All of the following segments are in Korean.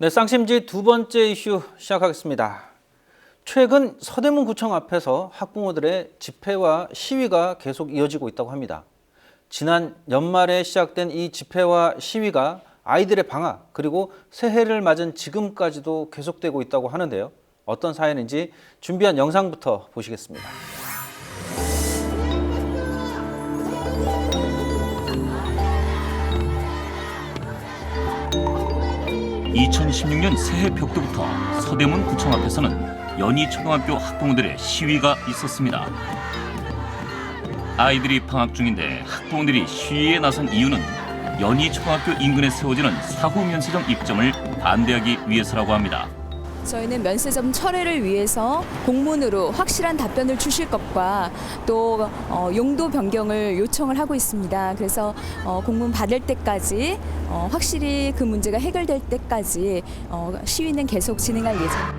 네, 쌍심지 두 번째 이슈 시작하겠습니다. 최근 서대문구청 앞에서 학부모들의 집회와 시위가 계속 이어지고 있다고 합니다. 지난 연말에 시작된 이 집회와 시위가 아이들의 방학 그리고 새해를 맞은 지금까지도 계속되고 있다고 하는데요. 어떤 사연인지 준비한 영상부터 보시겠습니다. 2016년 새해 벽두부터 서대문 구청 앞에서는 연희초등학교 학부모들의 시위가 있었습니다. 아이들이 방학 중인데 학부모들이 시위에 나선 이유는 연희초등학교 인근에 세워지는 사후 면세점 입점을 반대하기 위해서라고 합니다. 저희는 면세점 철회를 위해서 공문으로 확실한 답변을 주실 것과 또 용도 변경을 요청을 하고 있습니다. 그래서 공문 받을 때까지 확실히 그 문제가 해결될 때까지 시위는 계속 진행할 예정입니다.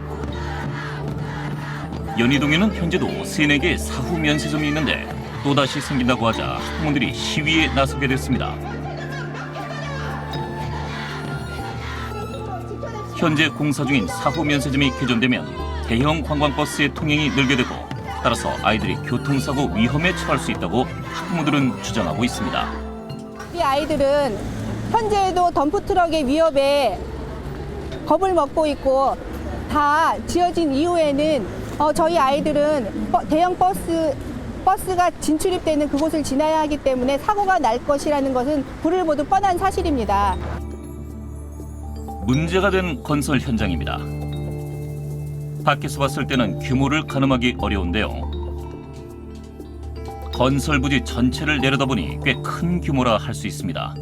연희동에는 현재도 3-4개 사후 면세점이 있는데 또다시 생긴다고 하자 학부모들이 시위에 나서게 됐습니다. 현재 공사 중인 사후 면세점이 개점되면 대형 관광버스의 통행이 늘게 되고 따라서 아이들이 교통사고 위험에 처할 수 있다고 학부모들은 주장하고 있습니다. 우리 아이들은 현재에도 덤프트럭의 위협에 겁을 먹고 있고 다 지어진 이후에는 저희 아이들은 대형 버스가 진출입되는 그곳을 지나야 하기 때문에 사고가 날 것이라는 것은 불을 보듯 뻔한 사실입니다. 문제가 된 건설 현장입니다. 밖에서 봤을 때는 규모를 가늠하기 어려운데요. 건설 부지 전체를 내려다보니 꽤 큰 규모라 할 수 있습니다.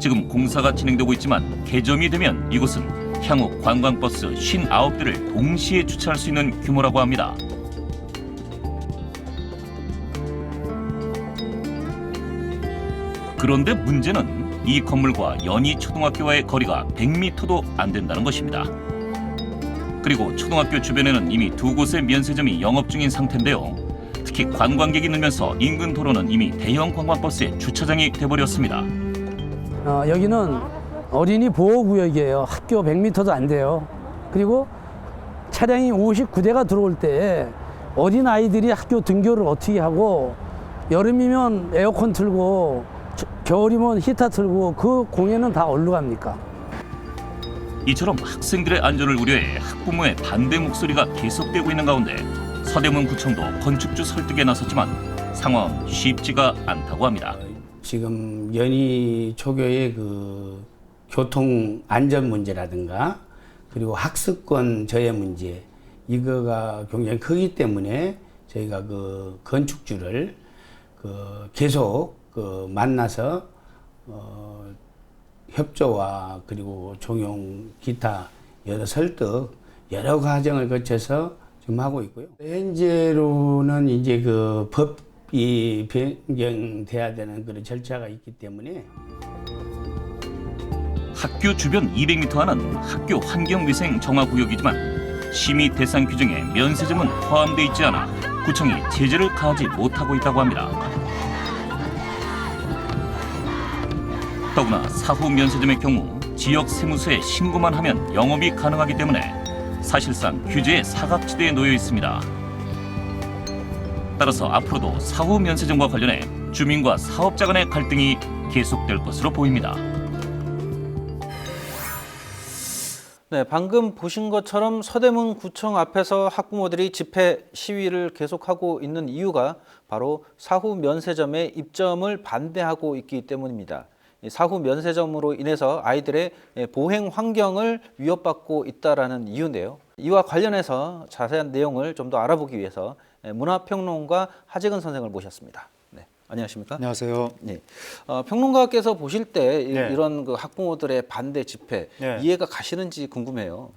지금 공사가 진행되고 있지만 개점이 되면 이곳은 향후 관광버스 59대를 동시에 주차할 수 있는 규모라고 합니다. 그런데 문제는 이 건물과 연희초등학교와의 거리가 100m도 안 된다는 것입니다. 그리고 초등학교 주변에는 이미 2곳의 면세점이 영업 중인 상태인데요. 특히 관광객이 늘면서 인근 도로는 이미 대형 관광버스의 주차장이 돼버렸습니다. 여기는 어린이 보호구역이에요. 학교 100m도 안 돼요. 그리고 차량이 59대가 들어올 때 어린 아이들이 학교 등교를 어떻게 하고 여름이면 에어컨 틀고 겨울이면 히터 틀고 그 공연은 다 어디로 갑니까? 이처럼 학생들의 안전을 우려해 학부모의 반대 목소리가 계속되고 있는 가운데 서대문구청도 건축주 설득에 나섰지만 상황은 쉽지가 않다고 합니다. 지금 연희 초교의 그 교통 안전 문제라든가 그리고 학습권 저해 문제 이거가 굉장히 크기 때문에 저희가 그 건축주를 계속 만나서 협조와 그리고 종용 기타 여러 설득 여러 과정을 거쳐서 지금 하고 있고요. 현재로는 이제 그 법이 변경돼야 되는 그런 절차가 있기 때문에 학교 주변 200m 안은 학교 환경위생 정화구역이지만 심의 대상 규정에 면세점은 포함돼 있지 않아 구청이 제재를 가하지 못하고 있다고 합니다. 더구나 사후 면세점의 경우 지역 세무서에 신고만 하면 영업이 가능하기 때문에 사실상 규제의 사각지대에 놓여 있습니다. 따라서 앞으로도 사후 면세점과 관련해 주민과 사업자 간의 갈등이 계속될 것으로 보입니다. 네, 방금 보신 것처럼 서대문구청 앞에서 학부모들이 집회 시위를 계속하고 있는 이유가 바로 사후 면세점의 입점을 반대하고 있기 때문입니다. 사후 면세점으로 인해서 아이들의 보행 환경을 위협받고 있다는 이유인데요. 이와 관련해서 자세한 내용을 좀 더 알아보기 위해서 문화평론가 하재근 선생을 모셨습니다. 네, 안녕하십니까? 안녕하세요. 네, 평론가께서 보실 때 네. 이런 그 학부모들의 반대 집회 네. 이해가 가시는지 궁금해요.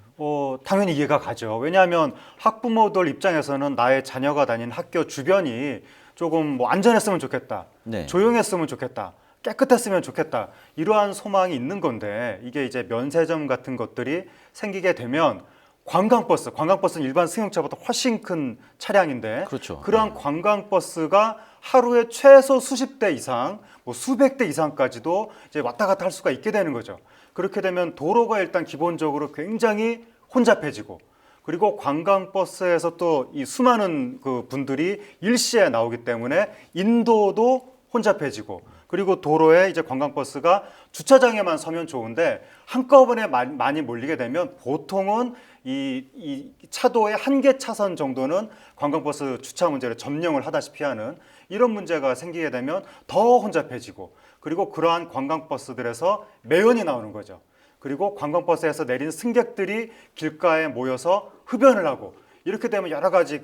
당연히 이해가 가죠. 왜냐하면 학부모들 입장에서는 나의 자녀가 다닌 학교 주변이 조금 안전했으면 좋겠다, 네. 조용했으면 좋겠다, 깨끗했으면 좋겠다 이러한 소망이 있는 건데 이게 이제 면세점 같은 것들이 생기게 되면 관광버스는 일반 승용차보다 훨씬 큰 차량인데 그렇죠. 그러한 관광버스가 하루에 최소 수십 대 이상, 뭐 수백 대 이상까지도 이제 왔다 갔다 할 수가 있게 되는 거죠. 그렇게 되면 도로가 일단 기본적으로 굉장히 혼잡해지고, 그리고 관광버스에서 또 이 수많은 그 분들이 일시에 나오기 때문에 인도도 혼잡해지고, 그리고 도로에 이제 관광버스가 주차장에만 서면 좋은데 한꺼번에 많이 몰리게 되면 보통은 이 차도의 한 개 차선 정도는 관광버스 주차 문제를 점령을 하다시피 하는 이런 문제가 생기게 되면 더 혼잡해지고, 그리고 그러한 관광버스들에서 매연이 나오는 거죠. 그리고 관광버스에서 내린 승객들이 길가에 모여서 흡연을 하고, 이렇게 되면 여러 가지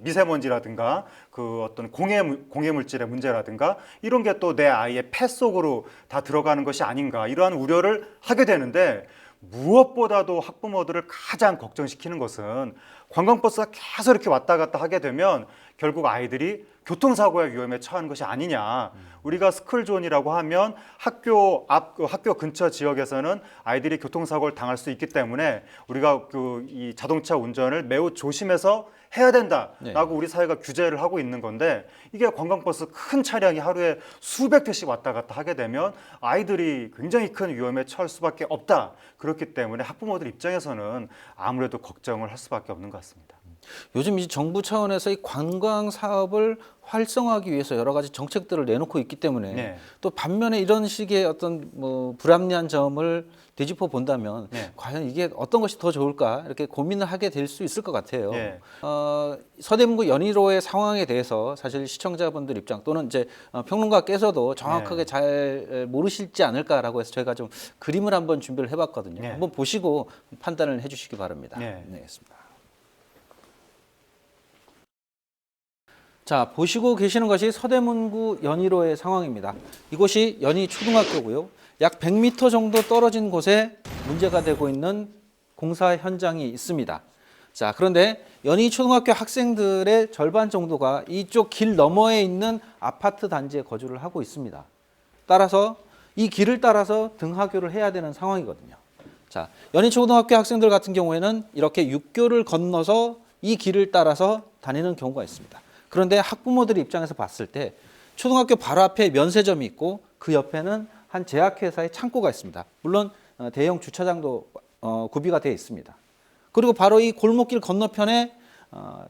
미세먼지라든가 그 어떤 공해 물질의 문제라든가 이런 게 또 내 아이의 폐 속으로 다 들어가는 것이 아닌가, 이러한 우려를 하게 되는데, 무엇보다도 학부모들을 가장 걱정시키는 것은 관광버스가 계속 이렇게 왔다 갔다 하게 되면 결국 아이들이 교통사고의 위험에 처하는 것이 아니냐. 우리가 스쿨존이라고 하면 학교 근처 지역에서는 아이들이 교통사고를 당할 수 있기 때문에 우리가 이 자동차 운전을 매우 조심해서 해야 된다라고 우리 사회가 규제를 하고 있는 건데, 이게 관광버스 큰 차량이 하루에 수백 대씩 왔다 갔다 하게 되면 아이들이 굉장히 큰 위험에 처할 수밖에 없다. 그렇기 때문에 학부모들 입장에서는 아무래도 걱정을 할 수밖에 없는 것 같습니다. 요즘 이 정부 차원에서 이 관광 사업을 활성화하기 위해서 여러 가지 정책들을 내놓고 있기 때문에 네. 또 반면에 이런 식의 어떤 뭐 불합리한 점을 되짚어 본다면 네. 과연 이게 어떤 것이 더 좋을까 이렇게 고민을 하게 될 수 있을 것 같아요. 네. 서대문구 연희로의 상황에 대해서 사실 시청자분들 입장 또는 이제 평론가께서도 정확하게 네. 잘 모르실지 않을까라고 해서 저희가 좀 그림을 한번 준비를 해봤거든요. 네. 한번 보시고 판단을 해주시기 바랍니다. 네. 네, 알겠습니다. 자, 보시고 계시는 것이 서대문구 연희로의 상황입니다. 이곳이 연희초등학교고요. 약 100m 정도 떨어진 곳에 문제가 되고 있는 공사 현장이 있습니다. 자, 그런데 연희초등학교 학생들의 절반 정도가 이쪽 길 너머에 있는 아파트 단지에 거주를 하고 있습니다. 따라서 이 길을 따라서 등하교를 해야 되는 상황이거든요. 자, 연희초등학교 학생들 같은 경우에는 이렇게 육교를 건너서 이 길을 따라서 다니는 경우가 있습니다. 그런데 학부모들 입장에서 봤을 때 초등학교 바로 앞에 면세점이 있고 그 옆에는 한 제약회사의 창고가 있습니다. 물론 대형 주차장도 구비가 되어 있습니다. 그리고 바로 이 골목길 건너편에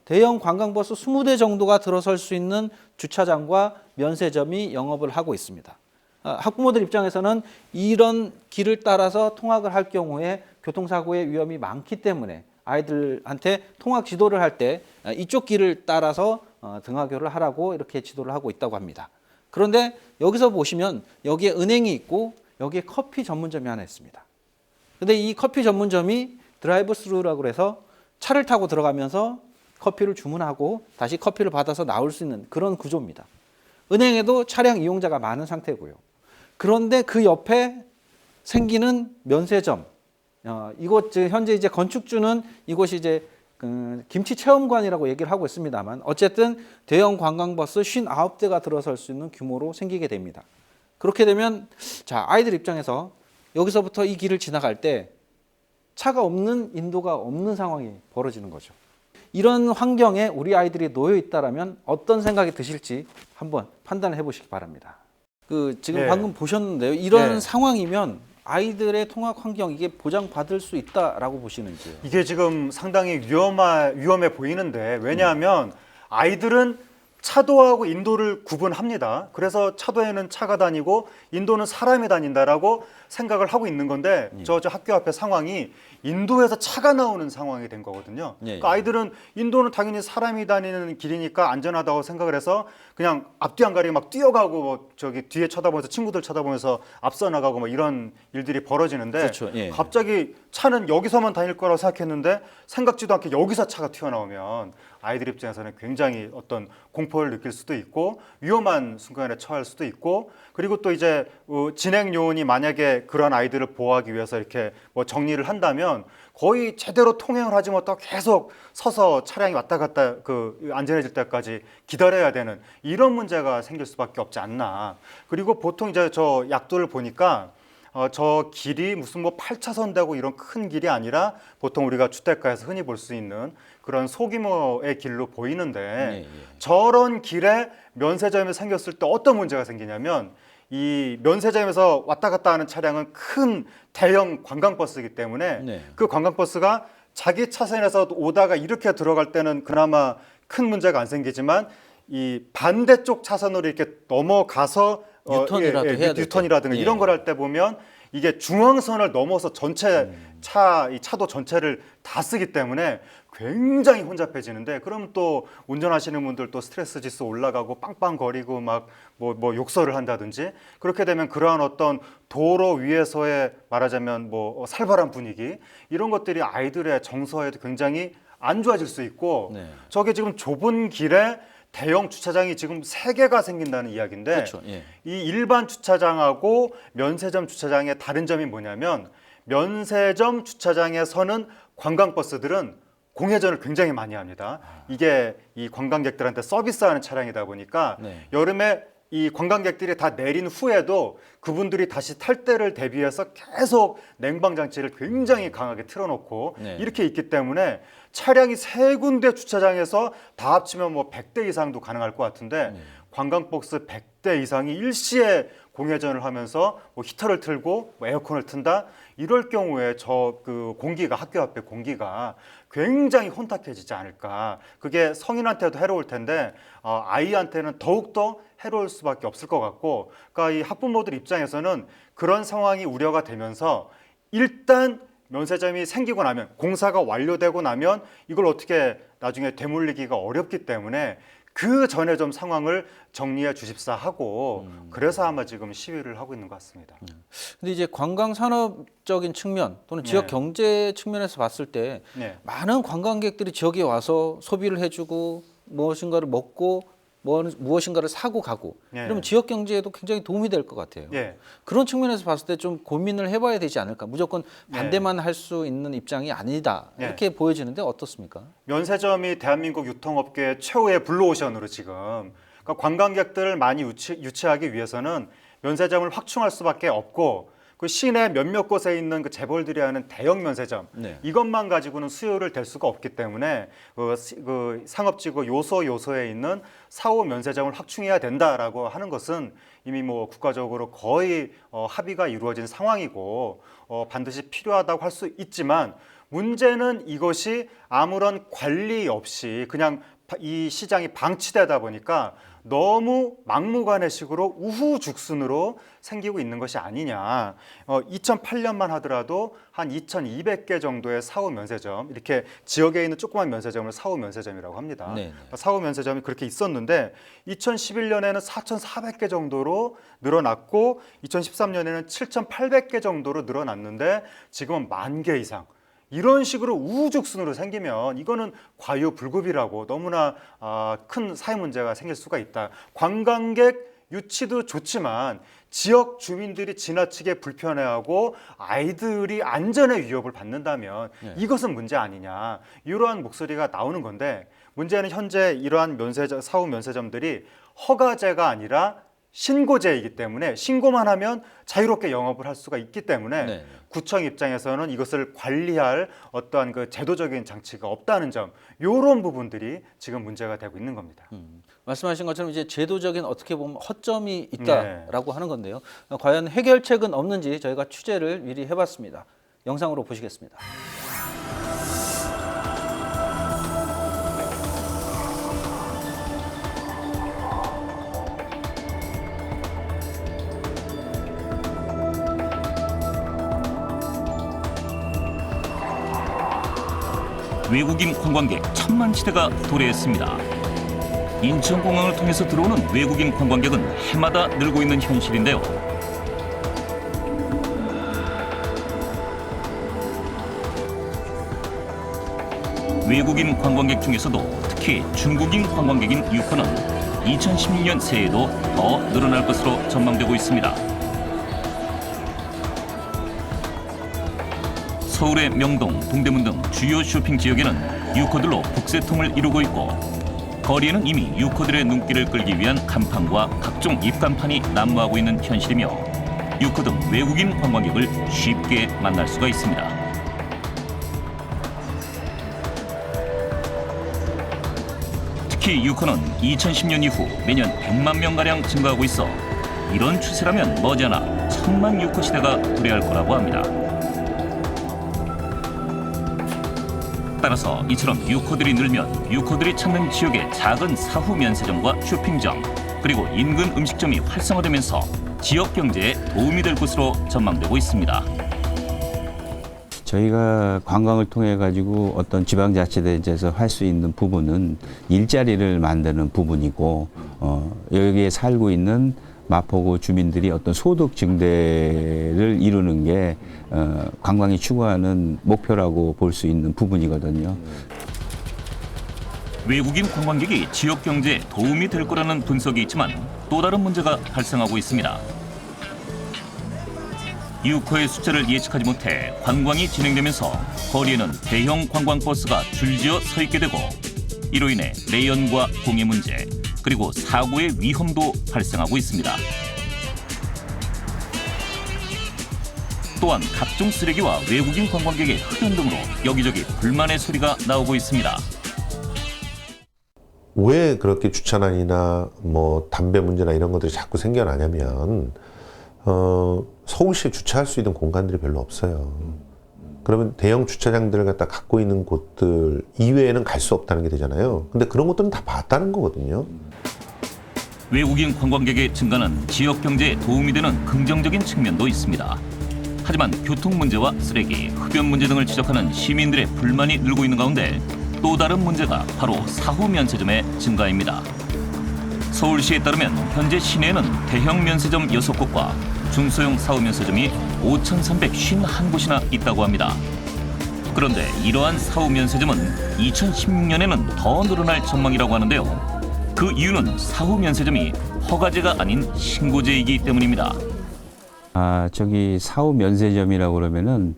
대형 관광버스 20대 정도가 들어설 수 있는 주차장과 면세점이 영업을 하고 있습니다. 학부모들 입장에서는 이런 길을 따라서 통학을 할 경우에 교통사고의 위험이 많기 때문에 아이들한테 통학 지도를 할 때 이쪽 길을 따라서 등하교를 하라고 이렇게 지도를 하고 있다고 합니다. 그런데 여기서 보시면 여기에 은행이 있고 여기에 커피 전문점이 하나 있습니다. 근데 이 커피 전문점이 드라이브 스루라고 해서 차를 타고 들어가면서 커피를 주문하고 다시 커피를 받아서 나올 수 있는 그런 구조입니다. 은행에도 차량 이용자가 많은 상태고요. 그런데 그 옆에 생기는 면세점, 이곳 현재 이제 건축주는 이곳이 이제 김치 체험관이라고 얘기를 하고 있습니다만 어쨌든 대형 관광버스 59대가 들어설 수 있는 규모로 생기게 됩니다. 그렇게 되면 자, 아이들 입장에서 여기서부터 이 길을 지나갈 때 차가 없는 인도가 없는 상황이 벌어지는 거죠. 이런 환경에 우리 아이들이 놓여 있다라면 어떤 생각이 드실지 한번 판단을 해보시기 바랍니다. 지금 네. 방금 보셨는데요. 이런 네. 상황이면 아이들의 통학 환경 이게 보장받을 수 있다라고 보시는지요? 이게 지금 상당히 위험해 보이는데, 왜냐하면 아이들은 차도하고 인도를 구분합니다. 그래서 차도에는 차가 다니고 인도는 사람이 다닌다라고 생각을 하고 있는 건데 저 학교 앞에 상황이 인도에서 차가 나오는 상황이 된 거거든요. 그러니까 아이들은 인도는 당연히 사람이 다니는 길이니까 안전하다고 생각을 해서 그냥 앞뒤 안 가리고 막 뛰어가고 뭐 저기 뒤에 쳐다보면서 친구들 쳐다보면서 앞서 나가고 뭐 이런 일들이 벌어지는데 그렇죠. 예. 갑자기 차는 여기서만 다닐 거라고 생각했는데 생각지도 않게 여기서 차가 튀어나오면 아이들 입장에서는 굉장히 어떤 공포를 느낄 수도 있고 위험한 순간에 처할 수도 있고, 그리고 또 이제 진행 요원이 만약에 그런 아이들을 보호하기 위해서 이렇게 뭐 정리를 한다면 거의 제대로 통행을 하지 못하고 계속 서서 차량이 왔다 갔다 안전해질 때까지 기다려야 되는 이런 문제가 생길 수밖에 없지 않나. 그리고 보통 이제 저 약도를 보니까 저 길이 무슨 뭐 8차선 되고 이런 큰 길이 아니라 보통 우리가 주택가에서 흔히 볼 수 있는 그런 소규모의 길로 보이는데 저런 길에 면세점이 생겼을 때 어떤 문제가 생기냐면 이 면세점에서 왔다 갔다 하는 차량은 큰 대형 관광버스이기 때문에 그 관광버스가 자기 차선에서 오다가 이렇게 들어갈 때는 그나마 큰 문제가 안 생기지만 이 반대쪽 차선으로 이렇게 넘어가서 유턴이라도 해야 될 유턴이라든가 때. 이런 걸 할 때 보면 이게 중앙선을 넘어서 전체 이 차도 전체를 다 쓰기 때문에 굉장히 혼잡해지는데 그럼 또 운전하시는 분들 또 스트레스 지수 올라가고 빵빵거리고 막 뭐 욕설을 한다든지 그렇게 되면 그러한 어떤 도로 위에서의 말하자면 뭐 살벌한 분위기 이런 것들이 아이들의 정서에도 굉장히 안 좋아질 수 있고 저게 지금 좁은 길에 대형 주차장이 지금 3개가 생긴다는 이야기인데 그렇죠. 이 일반 주차장하고 면세점 주차장의 다른 점이 뭐냐면 면세점 주차장에 서는 관광버스들은 공회전을 굉장히 많이 합니다. 이게 이 관광객들한테 서비스하는 차량이다 보니까 여름에 이 관광객들이 다 내린 후에도 그분들이 다시 탈 때를 대비해서 계속 냉방장치를 굉장히 강하게 틀어놓고 이렇게 있기 때문에 차량이 3군데 주차장에서 다 합치면 뭐 100대 이상도 가능할 것 같은데 관광버스 100대 이상이 일시에 공회전을 하면서 뭐 히터를 틀고 뭐 에어컨을 튼다 이럴 경우에 저 그 공기가 학교 앞에 공기가 굉장히 혼탁해지지 않을까. 그게 성인한테도 해로울 텐데 아이한테는 더욱더 해로울 수밖에 없을 것 같고 그러니까 이 학부모들 입장에서는 그런 상황이 우려가 되면서 일단 면세점이 생기고 나면 공사가 완료되고 나면 이걸 어떻게 나중에 되물리기가 어렵기 때문에 그 전에 좀 상황을 정리해 주십사 하고 그래서 아마 지금 시위를 하고 있는 것 같습니다. 근데 이제 관광 산업적인 측면 또는 지역 경제 측면에서 봤을 때 많은 관광객들이 지역에 와서 소비를 해주고 무엇인가를 먹고 무엇인가를 사고 가고 이러면 지역 경제에도 굉장히 도움이 될 것 같아요. 그런 측면에서 봤을 때 좀 고민을 해봐야 되지 않을까. 무조건 반대만 할 수 있는 입장이 아니다. 이렇게 보여지는데 어떻습니까? 면세점이 대한민국 유통업계의 최후의 블루오션으로 지금 그러니까 관광객들을 많이 유치하기 위해서는 면세점을 확충할 수밖에 없고 그 시내 몇몇 곳에 있는 그 재벌들이 하는 대형 면세점 이것만 가지고는 수요를 댈 수가 없기 때문에 그 상업지구 요소에 있는 4호 면세점을 확충해야 된다라고 하는 것은 이미 뭐 국가적으로 거의 합의가 이루어진 상황이고 반드시 필요하다고 할 수 있지만 문제는 이것이 아무런 관리 없이 그냥 이 시장이 방치되다 보니까 너무 막무가내식으로 우후죽순으로 생기고 있는 것이 아니냐. 2008년만 하더라도 한 2,200개 정도의 4호 면세점, 이렇게 지역에 있는 조그만 면세점을 4호 면세점이라고 합니다. 4호 면세점이 그렇게 있었는데 2011년에는 4,400개 정도로 늘어났고 2013년에는 7,800개 정도로 늘어났는데 지금은 10,000개 이상. 이런 식으로 우후죽순으로 생기면 이거는 과유불급이라고 너무나 큰 사회 문제가 생길 수가 있다. 관광객 유치도 좋지만 지역 주민들이 지나치게 불편해하고 아이들이 안전의 위협을 받는다면 이것은 문제 아니냐. 이러한 목소리가 나오는 건데 문제는 현재 이러한 사후 면세점들이 허가제가 아니라 신고제이기 때문에 신고만 하면 자유롭게 영업을 할 수가 있기 때문에 구청 입장에서는 이것을 관리할 어떠한 그 제도적인 장치가 없다는 점, 이런 부분들이 지금 문제가 되고 있는 겁니다. 말씀하신 것처럼 이제 제도적인 어떻게 보면 허점이 있다라고 하는 건데요. 과연 해결책은 없는지 저희가 취재를 미리 해봤습니다. 영상으로 보시겠습니다. 외국인 관광객 천만치대가 도래했습니다. 인천공항을 통해서 들어오는 외국인 관광객은 해마다 늘고 있는 현실인데요. 외국인 관광객 중에서도 특히 중국인 관광객인 유코는 2016년 새해에도 더 늘어날 것으로 전망되고 있습니다. 서울의 명동, 동대문 등 주요 쇼핑 지역에는 유코들로 북새통을 이루고 있고 거리에는 이미 유코들의 눈길을 끌기 위한 간판과 각종 입간판이 난무하고 있는 현실이며 유코 등 외국인 관광객을 쉽게 만날 수가 있습니다. 특히 유코는 2010년 이후 매년 100만 명가량 증가하고 있어 이런 추세라면 머지않아 1000만 유코 시대가 도래할 거라고 합니다. 따라서 이처럼 유코들이 늘면 유코들이 찾는 지역의 작은 사후 면세점과 쇼핑점 그리고 인근 음식점이 활성화되면서 지역 경제에 도움이 될 것으로 전망되고 있습니다. 저희가 관광을 통해 가지고 어떤 지방자치단체에서 할 수 있는 부분은 일자리를 만드는 부분이고 여기에 살고 있는 마포구 주민들이 어떤 소득 증대를 이루는 게 관광이 추구하는 목표라고 볼 수 있는 부분이거든요. 외국인 관광객이 지역 경제에 도움이 될 거라는 분석이 있지만 또 다른 문제가 발생하고 있습니다. 유코의 숫자를 예측하지 못해 관광이 진행되면서 거리에는 대형 관광버스가 줄지어 서 있게 되고 이로 인해 매연과 공해 문제 그리고 사고의 위험도 발생하고 있습니다. 또한 각종 쓰레기와 외국인 관광객의 흡연 등으로 여기저기 불만의 소리가 나오고 있습니다. 왜 그렇게 주차난이나 뭐 담배 문제나 이런 것들이 자꾸 생겨나냐면 서울시에 주차할 수 있는 공간들이 별로 없어요. 그러면 대형 주차장들을 갖다 갖고 있는 곳들 이외에는 갈 수 없다는 게 되잖아요. 근데 그런 것들은 다 봤다는 거거든요. 외국인 관광객의 증가는 지역 경제에 도움이 되는 긍정적인 측면도 있습니다. 하지만 교통 문제와 쓰레기, 흡연 문제 등을 지적하는 시민들의 불만이 늘고 있는 가운데 또 다른 문제가 바로 사후 면세점의 증가입니다. 서울시에 따르면 현재 시내에는 대형 면세점 6곳과 중소형 사후 면세점이 5,351곳이나 있다고 합니다. 그런데 이러한 사후 면세점은 2016년에는 더 늘어날 전망이라고 하는데요. 그 이유는 사후 면세점이 허가제가 아닌 신고제이기 때문입니다. 저기 사후 면세점이라고 그러면은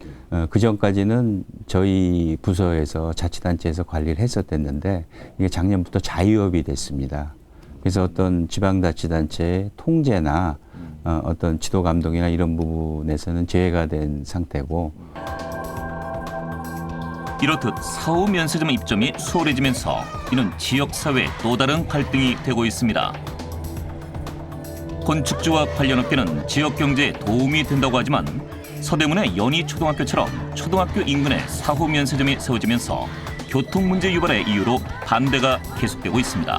그 전까지는 저희 부서에서 자치단체에서 관리를 했었댔는데 이게 작년부터 자유업이 됐습니다. 그래서 어떤 지방자치단체의 통제나 어떤 지도 감독이나 이런 부분에서는 제외가 된 상태고. 이렇듯 사후 면세점 입점이 수월해지면서 이는 지역사회의 또 다른 갈등이 되고 있습니다. 건축주와 관련 업계는 지역 경제에 도움이 된다고 하지만 서대문의 연희초등학교처럼 초등학교 인근에 사후 면세점이 세워지면서 교통 문제 유발의 이유로 반대가 계속되고 있습니다.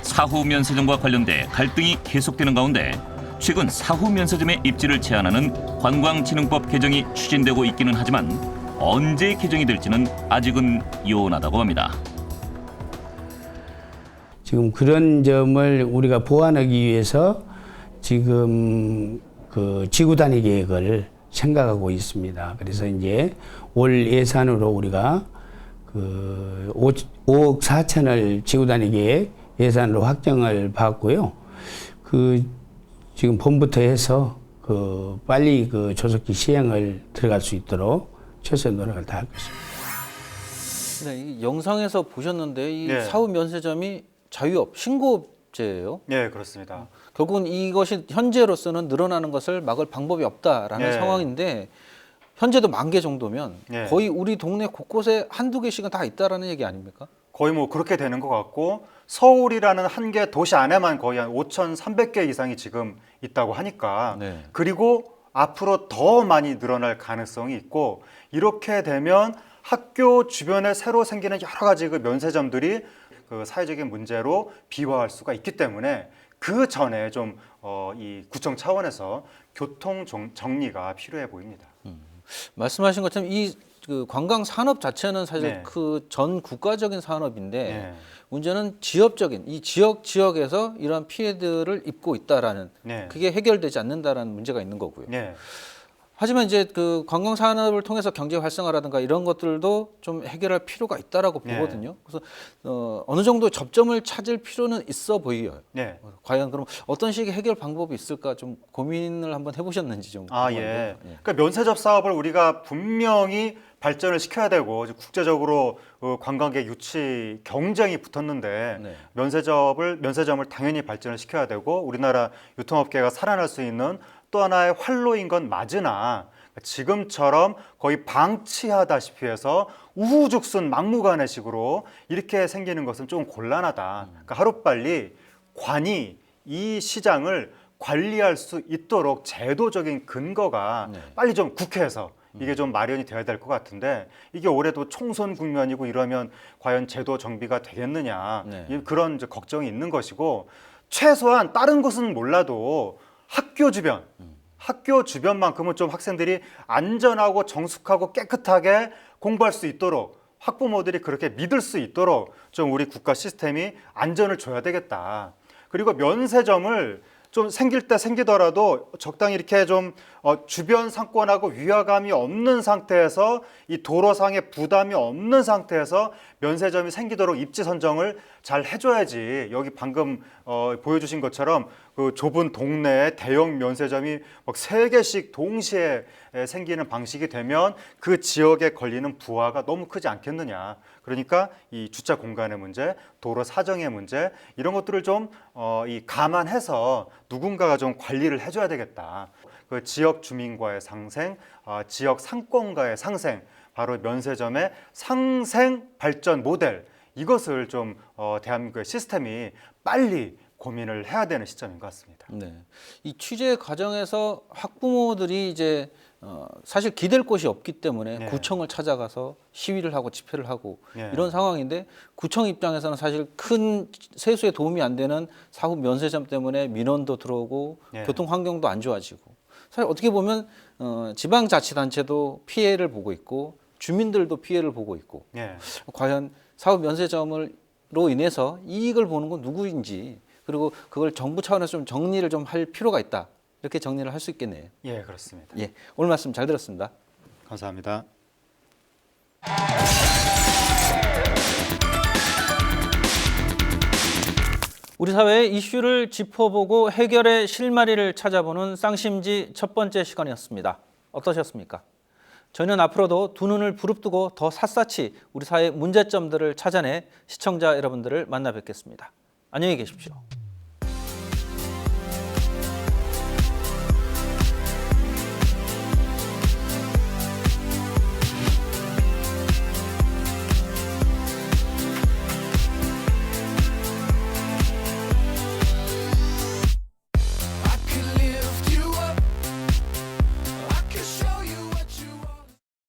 사후 면세점과 관련돼 갈등이 계속되는 가운데 최근 사후 면세점의 입지를 제한하는 관광진흥법 개정이 추진되고 있기는 하지만 언제 개정이 될지는 아직은 요원하다고 합니다. 지금 그런 점을 우리가 보완하기 위해서 지금 그 지구 단위 계획을 생각하고 있습니다. 그래서 이제 올 예산으로 우리가 그 5억 4천을 지구 단위 계획 예산으로 확정을 받고요. 그 지금 봄부터 해서 그 빨리 그 조속히 시행을 들어갈 수 있도록 최선의 노력을 다할 것입니다. 네, 이 영상에서 보셨는데 이 네. 사후 면세점이 자유업 신고제예요. 네, 그렇습니다. 결국은 이것이 현재로서는 늘어나는 것을 막을 방법이 없다라는 네. 상황인데 현재도 10,000개 정도면 네. 거의 우리 동네 곳곳에 한두 개씩은 다 있다라는 얘기 아닙니까? 거의 뭐 그렇게 되는 것 같고 서울이라는 한 개 도시 안에만 거의 한 5,300개 이상이 지금 있다고 하니까 네. 그리고 앞으로 더 많이 늘어날 가능성이 있고 이렇게 되면 학교 주변에 새로 생기는 여러 가지 그 면세점들이 그 사회적인 문제로 비화할 수가 있기 때문에 그 전에 좀 이 구청 차원에서 교통 정리가 필요해 보입니다. 말씀하신 것처럼 이 그 관광 산업 자체는 사실 네. 그 전 국가적인 산업인데 네. 문제는 지역적인 이 지역에서 이러한 피해들을 입고 있다라는 네. 그게 해결되지 않는다라는 문제가 있는 거고요. 네. 하지만 이제 그 관광 산업을 통해서 경제 활성화라든가 이런 것들도 좀 해결할 필요가 있다라고 예. 보거든요. 그래서 어느 정도 접점을 찾을 필요는 있어 보여요. 예. 과연 그럼 어떤 식의 해결 방법이 있을까 좀 고민을 한번 해보셨는지 좀 아, 궁금한데요. 예. 예. 그러니까 면세점 사업을 우리가 분명히 발전을 시켜야 되고 이제 국제적으로 관광객 유치 경쟁이 붙었는데 네. 면세점을 당연히 발전을 시켜야 되고 우리나라 유통업계가 살아날 수 있는 또 하나의 활로인 건 맞으나 지금처럼 거의 방치하다시피 해서 우후죽순 막무가내식으로 이렇게 생기는 것은 좀 곤란하다. 그러니까 하루빨리 관이 이 시장을 관리할 수 있도록 제도적인 근거가 네. 빨리 좀 국회에서 이게 좀 마련이 돼야 될 것 같은데 이게 올해도 총선 국면이고 이러면 과연 제도 정비가 되겠느냐 네. 그런 이제 걱정이 있는 것이고 최소한 다른 것은 몰라도 학교 주변만큼은 좀 학생들이 안전하고 정숙하고 깨끗하게 공부할 수 있도록 학부모들이 그렇게 믿을 수 있도록 좀 우리 국가 시스템이 안전을 줘야 되겠다. 그리고 면세점을 좀 생길 때 생기더라도 적당히 이렇게 좀 주변 상권하고 위화감이 없는 상태에서 이 도로상의 부담이 없는 상태에서 면세점이 생기도록 입지 선정을 잘 해줘야지. 여기 방금 보여주신 것처럼 그 좁은 동네에 대형 면세점이 막 3개씩 동시에 생기는 방식이 되면 그 지역에 걸리는 부하가 너무 크지 않겠느냐. 그러니까 이 주차 공간의 문제, 도로 사정의 문제 이런 것들을 좀 감안해서 누군가가 좀 관리를 해줘야 되겠다. 그 지역 주민과의 상생, 지역 상권과의 상생, 바로 면세점의 상생 발전 모델 이것을 좀 대한민국의 시스템이 빨리 고민을 해야 되는 시점인 것 같습니다. 네. 이 취재 과정에서 학부모들이 이제 사실 기댈 곳이 없기 때문에 네. 구청을 찾아가서 시위를 하고 집회를 하고 네. 이런 상황인데 구청 입장에서는 사실 큰 세수에 도움이 안 되는 사후 면세점 때문에 민원도 들어오고 네. 교통 환경도 안 좋아지고 사실 어떻게 보면 지방자치단체도 피해를 보고 있고 주민들도 피해를 보고 있고 예. 과연 사후 면세점으로 인해서 이익을 보는 건 누구인지 그리고 그걸 정부 차원에서 좀 정리를 좀 할 필요가 있다. 이렇게 정리를 할 수 있겠네요. 예, 그렇습니다. 예, 오늘 말씀 잘 들었습니다. 감사합니다. 우리 사회의 이슈를 짚어보고 해결의 실마리를 찾아보는 쌍심지 첫 번째 시간이었습니다. 어떠셨습니까? 저희는 앞으로도 두 눈을 부릅뜨고 더 샅샅이 우리 사회의 문제점들을 찾아내 시청자 여러분들을 만나 뵙겠습니다. 안녕히 계십시오.